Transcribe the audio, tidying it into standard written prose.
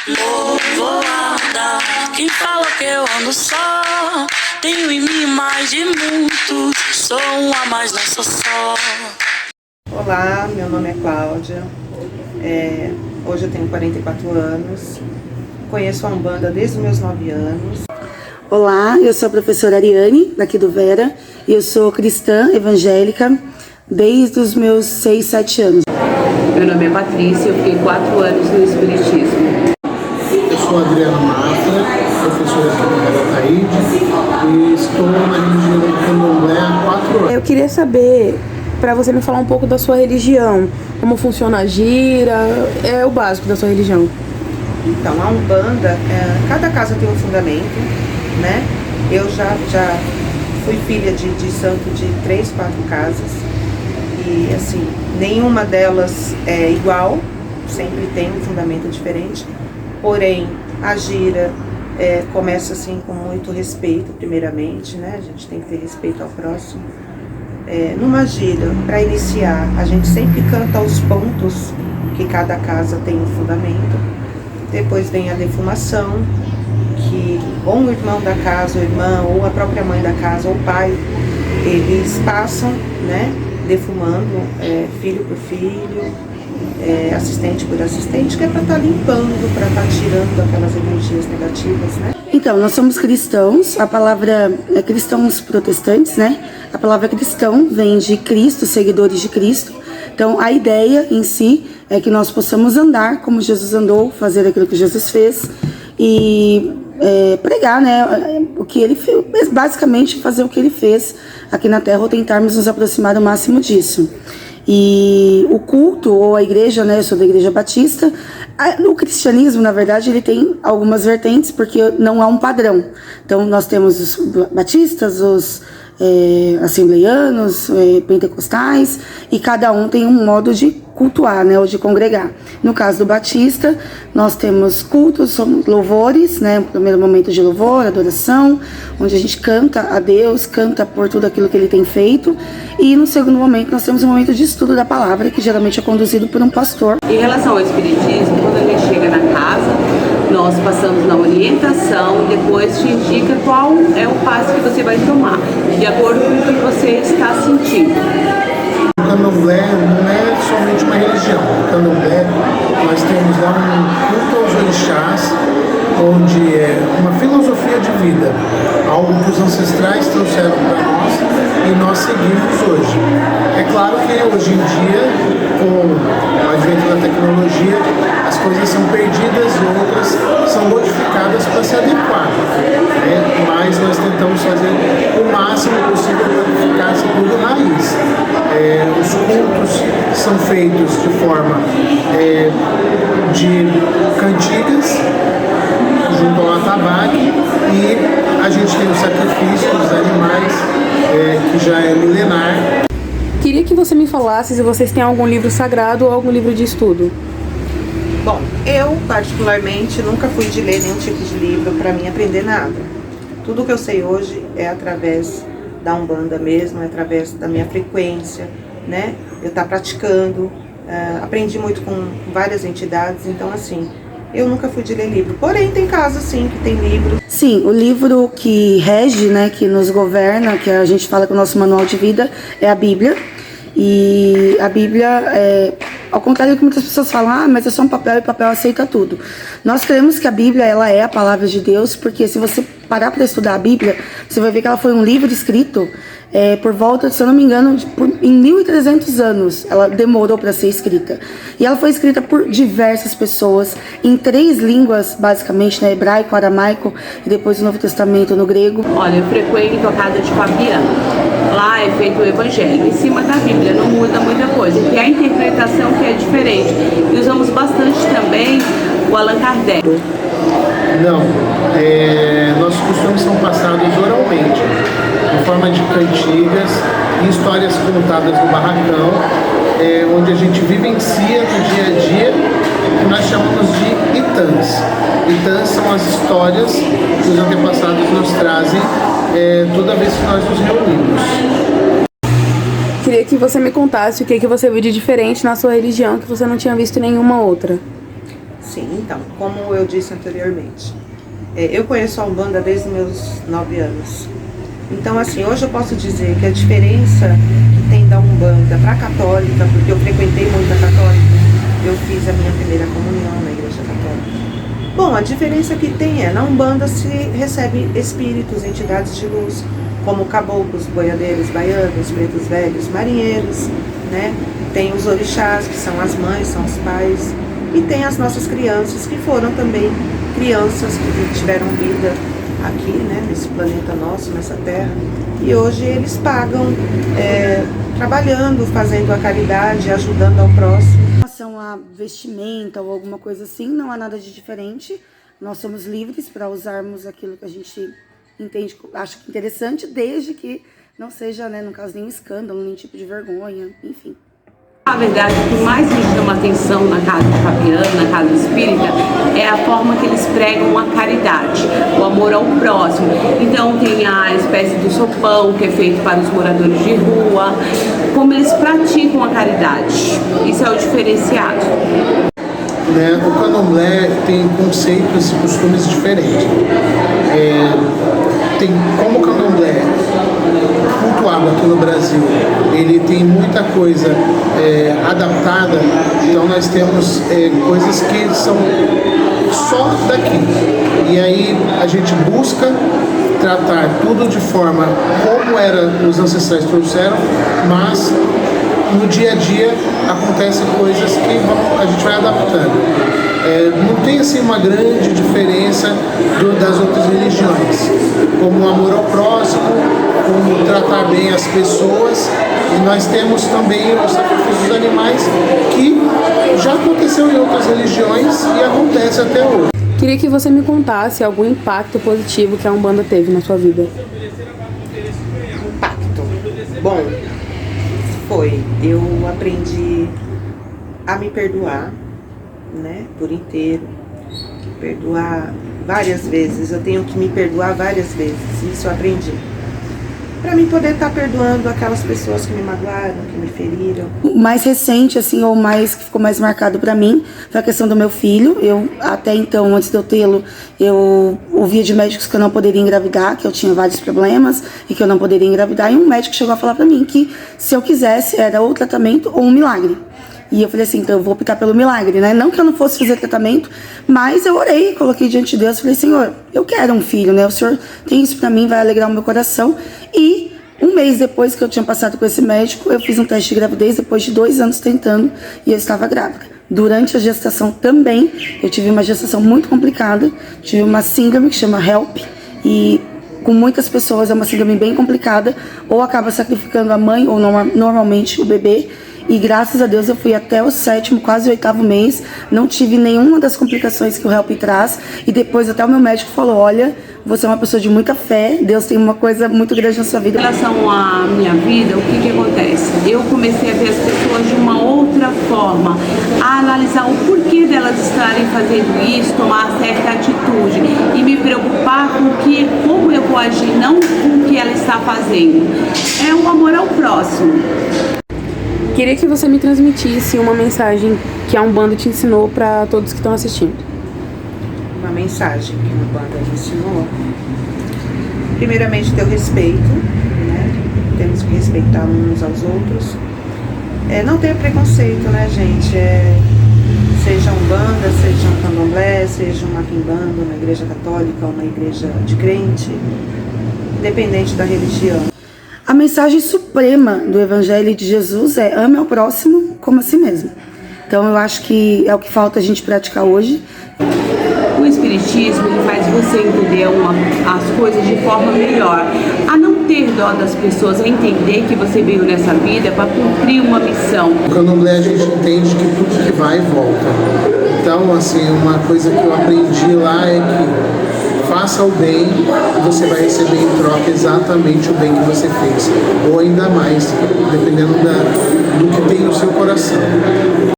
vou andar. Quem fala que eu ando só, tenho em mim mais de muitos, sou um a mais, não sou só. Olá, meu nome é Cláudia, hoje eu tenho 44 anos, conheço a Umbanda desde os meus 9 anos. Olá, eu sou a professora Ariane, daqui do Vera, e eu sou cristã evangélica desde os meus 6, 7 anos. Meu nome é Patrícia, eu fiquei 4 anos no Espiritismo. Eu sou Adriana Mafra, professora aqui no Vera Taíde, e estou na religião do Candomblé há 4 anos. Eu queria saber, para você me falar um pouco da sua religião, como funciona a gira, é o básico da sua religião. Então, a Umbanda, cada casa tem um fundamento, né? Eu já fui filha de santo de 3, 4 casas, e assim, nenhuma delas é igual, sempre tem um fundamento diferente, porém, a gira começa assim com muito respeito, primeiramente, né? A gente tem que ter respeito ao próximo. Numa gira, para iniciar, a gente sempre canta os pontos que cada casa tem um fundamento. Depois vem a defumação, que ou um irmão da casa, ou irmã, ou a própria mãe da casa, ou o pai, eles passam, né, defumando filho por filho, assistente por assistente, que é para estar limpando, para estar tirando aquelas energias negativas, né? Então, nós somos cristãos, a palavra é cristãos protestantes, né? A palavra cristão vem de Cristo, seguidores de Cristo. Então, a ideia em si é que nós possamos andar como Jesus andou, fazer aquilo que Jesus fez e pregar, né, o que ele fez, basicamente fazer o que ele fez aqui na Terra, ou tentarmos nos aproximar o máximo disso. E o culto, ou a igreja, né, eu sou da Igreja Batista, o cristianismo, na verdade, ele tem algumas vertentes, porque não há um padrão. Então, nós temos os batistas, os assembleianos, pentecostais, e cada um tem um modo de cultuar, né, ou de congregar. No caso do Batista, nós temos cultos, louvores, né, o primeiro momento de louvor, adoração, onde a gente canta a Deus, canta por tudo aquilo que ele tem feito, e no segundo momento nós temos um momento de estudo da palavra, que geralmente é conduzido por um pastor. Em relação ao Espiritismo, quando a gente chega na casa, nós passamos na orientação, depois te indica qual é o passo que você vai tomar, de acordo com o que você está sentindo. O Candomblé não é somente uma religião. O Candomblé, nós temos lá um culto aos orixás, onde é uma filosofia de vida, algo que os ancestrais trouxeram para nós e nós seguimos hoje. É claro que hoje em dia, com o advento da tecnologia, as coisas são perdidas e outras são modificadas para se adequar, né? Mas nós tentamos fazer o máximo possível para que ficasse tudo raiz. Os cultos são feitos de forma de cantigas, junto ao atabaque, e a gente tem o sacrifício dos animais, que já é milenar. Queria que você me falasse se vocês têm algum livro sagrado ou algum livro de estudo. Bom, eu particularmente nunca fui de ler nenhum tipo de livro para mim aprender nada. Tudo que eu sei hoje é através da Umbanda mesmo, é através da minha frequência, né? Eu estar praticando, aprendi muito com várias entidades, então assim, eu nunca fui de ler livro. Porém, tem casos sim que tem livro. Sim, o livro que rege, né, que nos governa, que a gente fala que o nosso manual de vida é a Bíblia. E a Bíblia, ao contrário do que muitas pessoas falam, mas é só um papel e papel aceita tudo. Nós cremos que a Bíblia, ela é a palavra de Deus, porque se você parar para estudar a Bíblia, você vai ver que ela foi um livro escrito por volta, se eu não me engano, em 1300 anos ela demorou para ser escrita. E ela foi escrita por diversas pessoas, em 3 línguas, basicamente, né, hebraico, aramaico, e depois o Novo Testamento no grego. Olha, eu frequento a casa de Fabiana. Lá é feito o evangelho, em cima da Bíblia, não muda muita coisa. E a interpretação que é diferente. E usamos bastante também o Allan Kardec. Não, nossos costumes são passados oralmente, em forma de cantigas e histórias contadas no barracão, onde a gente vivencia no dia a dia, que nós chamamos de itãs. Itãs são as histórias que os antepassados nos trazem toda vez que nós nos reunimos. Queria que você me contasse o que você viu de diferente na sua religião que você não tinha visto em nenhuma outra. Sim, então, como eu disse anteriormente, eu conheço a Umbanda desde os meus 9 anos. Então, assim, hoje eu posso dizer que a diferença que tem da Umbanda para a católica, porque eu frequentei muito a católica, eu fiz a minha primeira comunhão na Igreja Católica. Bom, a diferença que tem na Umbanda se recebe espíritos, entidades de luz, como caboclos, boiadeiros, baianos, pretos velhos, marinheiros, né? Tem os orixás, que são as mães, são os pais, e tem as nossas crianças, que foram também crianças que tiveram vida aqui, né, nesse planeta nosso, nessa terra, e hoje eles pagam trabalhando, fazendo a caridade, ajudando ao próximo. Em relação a vestimenta ou alguma coisa assim, não há nada de diferente. Nós somos livres para usarmos aquilo que a gente entende, acha interessante, desde que não seja, né, no caso, nenhum escândalo, nenhum tipo de vergonha, enfim. Na verdade, o que mais me chama atenção na casa de Fabiano, na casa espírita, é a forma que eles pregam a caridade, o amor ao próximo. Então tem a espécie do sopão que é feito para os moradores de rua, como eles praticam a caridade. Isso é o diferenciado. O candomblé tem conceitos e costumes diferentes. Tem como o candomblé cultuado aqui no Brasil, ele tem muita coisa adaptada, então nós temos coisas que são só daqui. E aí a gente busca tratar tudo de forma como os ancestrais trouxeram, mas no dia a dia acontecem coisas que a gente vai adaptando. Não tem assim uma grande diferença das outras religiões, como o amor ao próximo, como tratar bem as pessoas, e nós temos também o sacrifício dos animais, que já aconteceu em outras religiões e acontece até hoje. Queria que você me contasse algum impacto positivo que a Umbanda teve na sua vida. Impacto. Bom, eu aprendi a me perdoar, né, por inteiro, perdoar várias vezes. Eu tenho que me perdoar várias vezes, isso eu aprendi, para mim poder estar perdoando aquelas pessoas que me magoaram, que me feriram. O mais recente, assim, ou mais que ficou mais marcado para mim, foi a questão do meu filho. Eu, até então, antes de eu tê-lo, eu ouvia de médicos que eu não poderia engravidar, que eu tinha vários problemas e que eu não poderia engravidar, e um médico chegou a falar para mim que se eu quisesse era ou tratamento ou um milagre. E eu falei assim, então eu vou optar pelo milagre, né? Não que eu não fosse fazer tratamento, mas eu orei, coloquei diante de Deus, falei, Senhor, eu quero um filho, né? O Senhor tem isso pra mim, vai alegrar o meu coração. E um mês depois que eu tinha passado com esse médico, eu fiz um teste de gravidez, depois de 2 anos tentando, e eu estava grávida. Durante a gestação também, eu tive uma gestação muito complicada, tive uma síndrome que chama HELP, e com muitas pessoas é uma síndrome bem complicada, ou acaba sacrificando a mãe, ou normalmente o bebê. E graças a Deus eu fui até o 7º, quase o 8º mês, não tive nenhuma das complicações que o HELP traz. E depois até o meu médico falou, olha, você é uma pessoa de muita fé, Deus tem uma coisa muito grande na sua vida. Em relação à minha vida, o que acontece? Eu comecei a ver as pessoas de uma outra forma, a analisar o porquê delas estarem fazendo isso, tomar certa atitude e me preocupar com como eu vou agir, não com o que ela está fazendo. É o amor ao próximo. Queria que você me transmitisse uma mensagem que a Umbanda te ensinou para todos que estão assistindo. Uma mensagem que a Umbanda me ensinou. Primeiramente, ter o respeito, né? Temos que respeitar uns aos outros. Não ter preconceito, né, gente? Seja Umbanda, seja um candomblé, seja uma quimbanda, uma igreja católica, uma igreja de crente, independente da religião. A mensagem suprema do Evangelho de Jesus é ame ao próximo como a si mesmo. Então eu acho que é o que falta a gente praticar hoje. O Espiritismo ele faz você entender as coisas de forma melhor, a não ter dó das pessoas, a entender que você veio nessa vida para cumprir uma missão. No candomblé a gente entende que tudo que vai volta. Então, assim, uma coisa que eu aprendi lá é que faça o bem e você vai receber em troca exatamente o bem que você fez, ou ainda mais, dependendo do que tem no seu coração.